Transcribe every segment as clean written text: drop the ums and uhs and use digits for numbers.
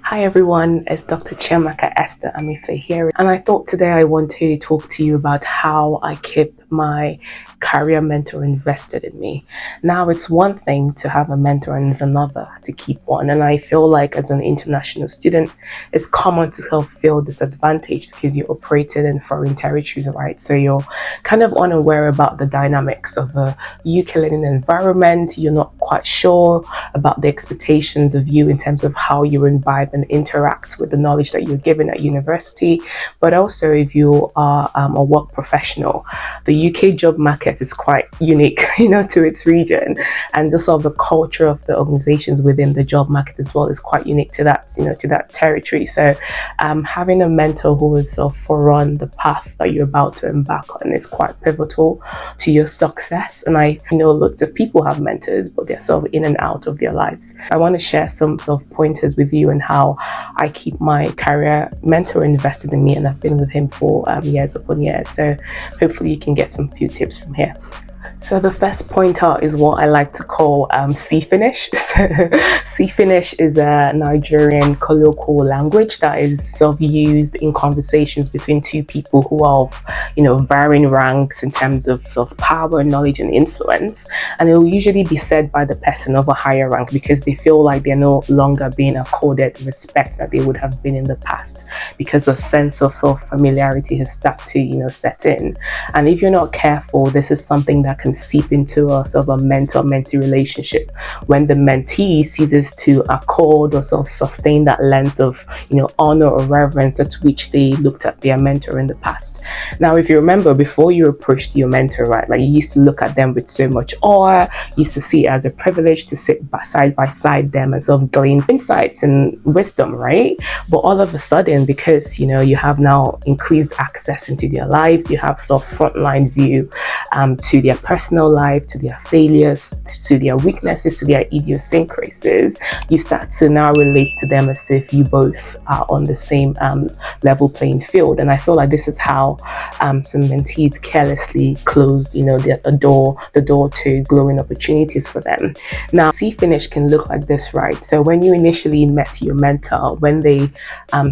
Hi everyone, it's Dr. Chiamaka Esther Amife here, and I thought today I want to talk to you about how I keep my career mentor invested in me. Now, it's one thing to have a mentor and it's another to keep one, and I feel like as an international student, it's common to feel disadvantaged because you're operated in foreign territories, right? So you're kind of unaware about the dynamics of a UK learning environment. You're not quite sure about the expectations of you in terms of how you imbibe and interact with the knowledge that you're given at university. But also, if you are a work professional, the UK job market is quite unique, to its region, and the sort of the culture of the organizations within the job market as well is quite unique to that, to that territory. So, having a mentor who is sort of forerun the path that you're about to embark on is quite pivotal to your success. And I know lots of people have mentors, but they're sort of in and out of their lives. I want to share some sort of pointers with you and how I keep my career mentor invested in me, and I've been with him for years upon years. So hopefully you can get some few tips from here. So the first pointer is what I like to call C finish. So C finish is a Nigerian colloquial language that is sort of used in conversations between two people who are of, varying ranks in terms of sort of power, knowledge, and influence. And it will usually be said by the person of a higher rank because they feel like they're no longer being accorded respect that they would have been in the past, because a sense of familiarity has started to, set in. And if you're not careful, this is something that can seep into a sort of a mentor-mentee relationship when the mentee ceases to accord or sort of sustain that lens of honor or reverence at which they looked at their mentor in the past. Now, if you remember, before you approached your mentor, right, like you used to look at them with so much awe, you used to see it as a privilege to sit side by side them and sort of glean insights and wisdom, right? But all of a sudden, because you have now increased access into their lives, you have sort of frontline view to their personal life, to their failures, to their weaknesses, to their idiosyncrasies, you start to now relate to them as if you both are on the same level playing field. And I feel like this is how some mentees carelessly close, the door to glowing opportunities for them. Now, C finish can look like this, right? So when you initially met your mentor, when they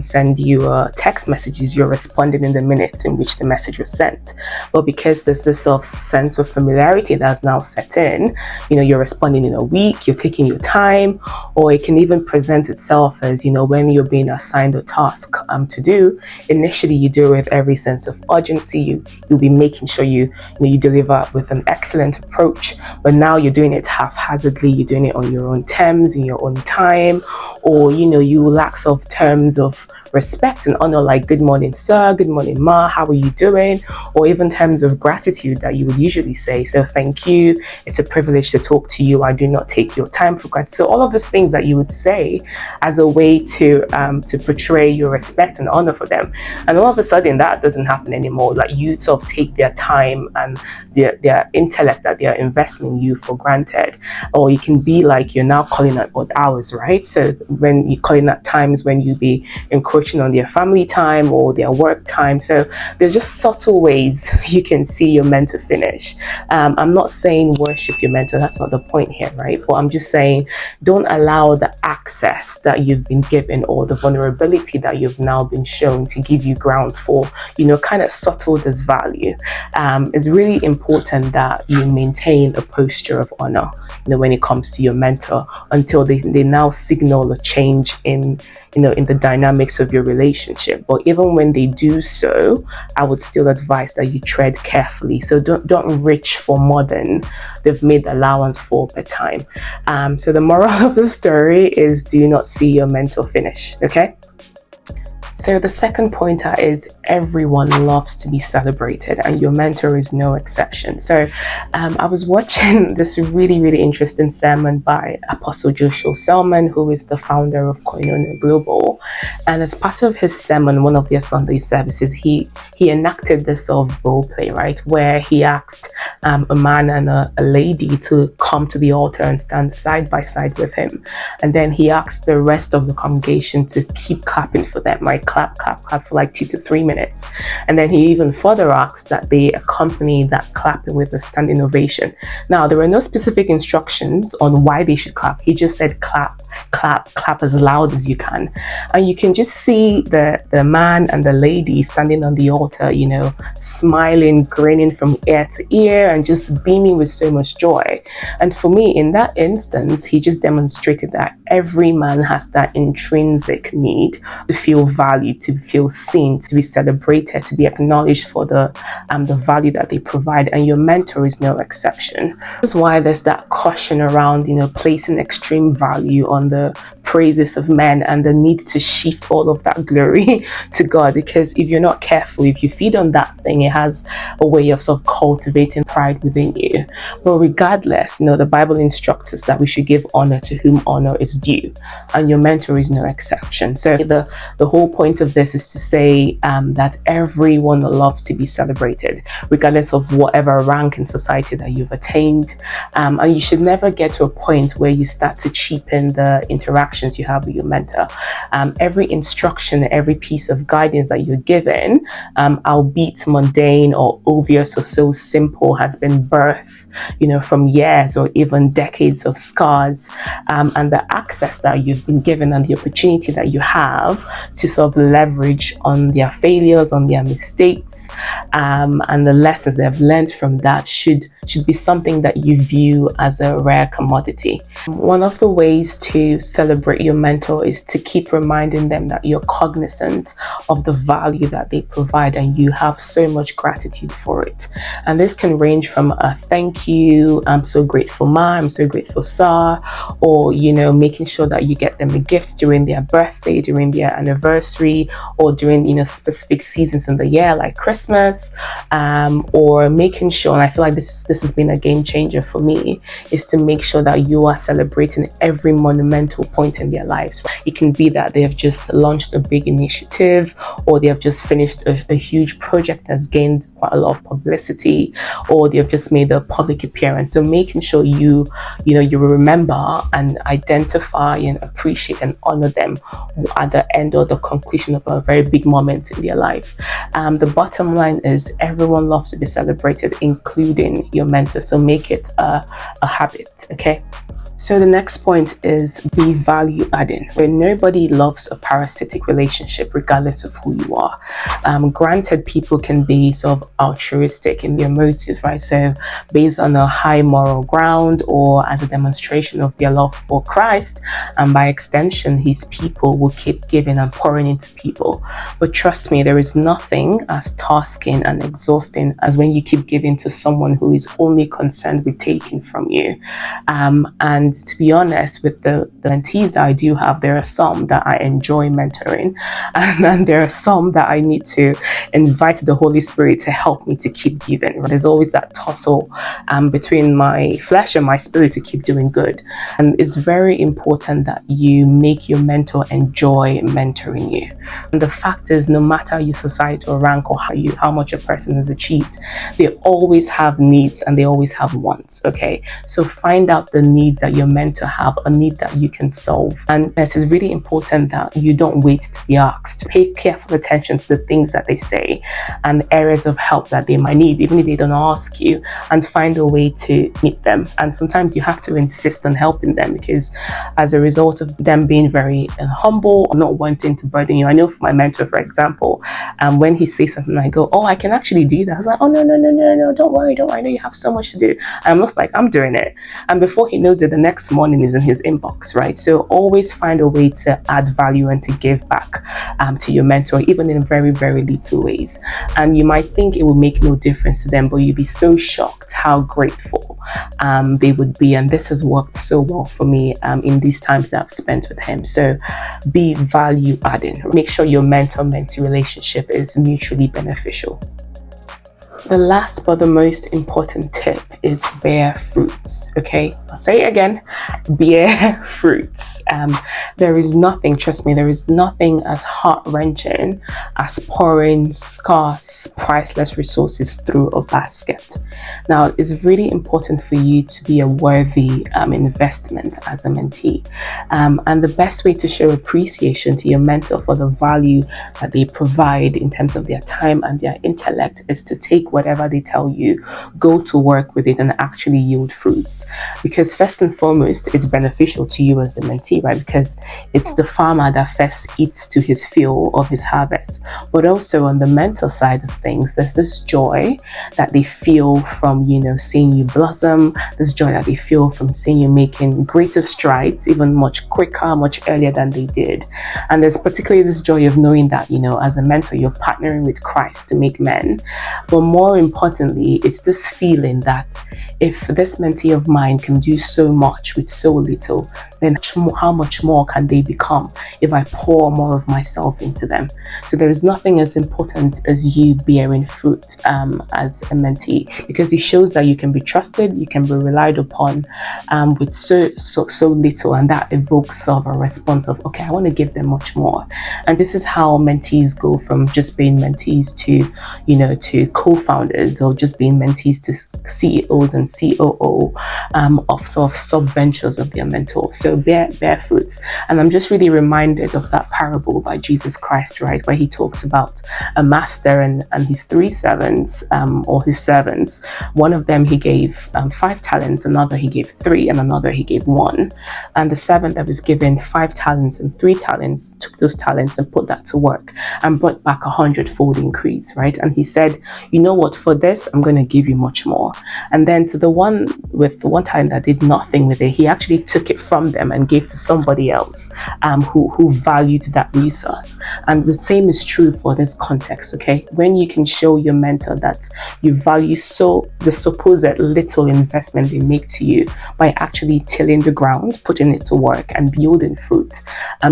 send you text messages, you're responding in the minutes in which the message was sent. But because there's this sort of sense of familiarity that's now set in, you're responding in a week, you're taking your time, or it can even present itself as, when you're being assigned a task to do, initially you do it with every sense of urgency. You'll be making sure you deliver with an excellent approach, but now you're doing it haphazardly, you're doing it on your own terms, in your own time, or you lack sort of terms of respect and honor, like good morning sir, good morning ma, how are you doing, or even terms of gratitude that you would usually say. So thank you, it's a privilege to talk to you, I do not take your time for granted. So all of those things that you would say as a way to portray your respect and honor for them, and all of a sudden that doesn't happen anymore. Like you sort of take their time and their intellect that they are investing in you for granted. Or you can be like, you're now calling at odd hours, right? So when you're calling at times when you be encroaching on their family time or their work time. So there's just subtle ways you can see your mentor finish. I'm not saying worship your mentor, that's not the point here, right? But I'm just saying don't allow the access that you've been given or the vulnerability that you've now been shown to give you grounds for, kind of subtle disvalue. It's really important that you maintain a posture of honor, when it comes to your mentor, until they now signal a change in the dynamics of your relationship. But even when they do so, I would still advise that you tread carefully. So don't reach for more than they've made allowance for per time. So the moral of the story is, do not see your mentor finish. Okay. So the second pointer is everyone loves to be celebrated, and your mentor is no exception. So I was watching this really, really interesting sermon by Apostle Joshua Selman, who is the founder of Koinonia Global. And as part of his sermon, one of their Sunday services, he enacted this sort of role play, right, where he asked a man and a lady to come to the altar and stand side by side with him. And then he asked the rest of the congregation to keep clapping for them, right? Clap for like 2 to 3 minutes. And then he even further asked that they accompany that clapping with a standing ovation. Now, there were no specific instructions on why they should clap. He just said clap clap as loud as you can. And you can just see the man and the lady standing on the altar, you know, smiling, grinning from ear to ear and just beaming with so much joy. And for me, in that instance, he just demonstrated that every man has that intrinsic need to feel valued, to feel seen, to be celebrated, to be acknowledged for the value that they provide. And your mentor is no exception. That's why there's that caution around, you know, placing extreme value on the praises of men and the need to shift all of that glory to God. Because if you're not careful, if you feed on that thing, it has a way of sort of cultivating pride within you. But regardless, you know, the Bible instructs us that we should give honor to whom honor is due, and your mentor is no exception. So the whole point of this is to say that everyone loves to be celebrated, regardless of whatever rank in society that you've attained. And you should never get to a point where you start to cheapen the interactions you have with your mentor. Every instruction, every piece of guidance that you're given, albeit mundane or obvious or so simple, has been birthed, you know, from years or even decades of scars, and the access that you've been given and the opportunity that you have to sort of leverage on their failures, on their mistakes, and the lessons they've learned from that should be something that you view as a rare commodity. One of the ways to celebrate your mentor is to keep reminding them that you're cognizant of the value that they provide and you have so much gratitude for it. And this can range from a thank you, I'm so grateful ma, I'm so grateful sir, or, you know, making sure that you get them a gift during their birthday, during their anniversary, or during, you know, specific seasons in the year like Christmas, or making sure, and I feel like this has been a game changer for me, is to make sure that you are celebrating every monumental point in their lives. It can be that they have just launched a big initiative, or they have just finished a huge project that's gained quite a lot of publicity, or they have just made a public appearance. So making sure you remember and identify and appreciate and honor them at the end or the conclusion of a very big moment in their life. The bottom line is everyone loves to be celebrated, including your mentor. So make it a habit, okay? So the next point is be value adding. When nobody loves a parasitic relationship, regardless of who you are. Granted, people can be sort of altruistic in their motive, right? So based on a high moral ground or as a demonstration of their love for Christ, and by extension, his people will keep giving and pouring into people. But trust me, there is nothing as tasking and exhausting as when you keep giving to someone who is only concerned with taking from you. And to be honest, with the mentees that I do have, there are some that I enjoy mentoring, and then there are some that I need to invite the Holy Spirit to help me to keep giving. There's always that tussle between my flesh and my spirit to keep doing good. And it's very important that you make your mentor enjoy mentoring you. And the fact is, no matter your societal rank or how much a person has achieved, they always have needs and they always have wants, okay? So find out the need that your mentor have, a need that you can solve. And it is really important that you don't wait to be asked. Pay careful attention to the things that they say and the areas of help that they might need, even if they don't ask you, and find a way to meet them. And sometimes you have to insist on helping them, because as a result of them being very humble or not wanting to burden you. I know for my mentor, for example, when he says something, I go, oh, I can actually do that. I was like, oh, no, don't worry. I know you have so much to do. And I'm just like, I'm doing it. And before he knows it, the next morning is in his inbox, right? So always find a way to add value and to give back to your mentor, even in very, very little ways. And you might think it will make no difference to them, but you'd be so shocked how grateful they would be. And this has worked so well for me in these times that I've spent with him. So be value adding. Make sure your mentor-mentee relationship is mutually beneficial. The last but the most important tip is bear fruits, okay? I'll say it again, bear fruits. There is nothing, trust me, there is nothing as heart-wrenching as pouring scarce, priceless resources through a basket. Now, it's really important for you to be a worthy investment as a mentee. And the best way to show appreciation to your mentor for the value that they provide in terms of their time and their intellect is to take whatever they tell you, go to work with it and actually yield fruits. Because first and foremost, it's beneficial to you as the mentee, right? Because it's the farmer that first eats to his fill of his harvest. But also on the mental side of things, there's this joy that they feel from, seeing you blossom, this joy that they feel from seeing you making greater strides, even much quicker, much earlier than they did. And there's particularly this joy of knowing that, as a mentor, you're partnering with Christ to make men. But more importantly, it's this feeling that if this mentee of mine can do so much with so little, then how much more can they become if I pour more of myself into them? So there is nothing as important as you bearing fruit as a mentee, because it shows that you can be trusted, you can be relied upon with so little, and that evokes sort of a response of, okay, I want to give them much more. And this is how mentees go from just being mentees to co-founders, or just being mentees to CEOs and COO of sort of sub-ventures of their mentor. So bear fruits. And I'm just really reminded of that parable by Jesus Christ, right, where he talks about a master and his 3 servants, or his servants. One of them he gave 5 talents, another he gave 3, and another he gave 1. And the servant that was given 5 talents and 3 talents took those talents and put that to work and brought back 100-fold increase, right? And he said, you know what, for this I'm going to give you much more. And then to the one with the 1 talent that did nothing with it, he actually took it from them and gave to somebody else who valued that resource. And the same is true for this context, okay? When you can show your mentor that you value the supposed little investment they make to you by actually tilling the ground, putting it to work and building fruit,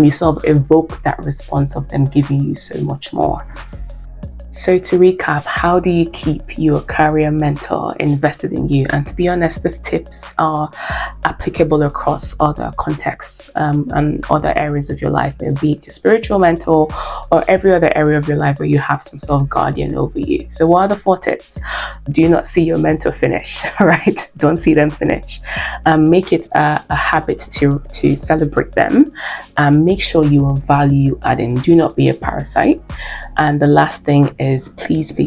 you sort of evoke that response of them giving you so much more. So to recap, how do you keep your career mentor invested in you? And to be honest, these tips are applicable across other contexts and other areas of your life, maybe your spiritual mentor or every other area of your life where you have some sort of guardian over you. So what are the 4 tips? Do not see your mentor finish, right? Don't see them finish. Make it a habit to celebrate them. Make sure you are value adding. Do not be a parasite. And the last thing is, please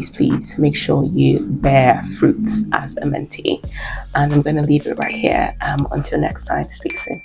make sure you bear fruits as a mentee. And I'm going to leave it right here. Until next time, speak soon.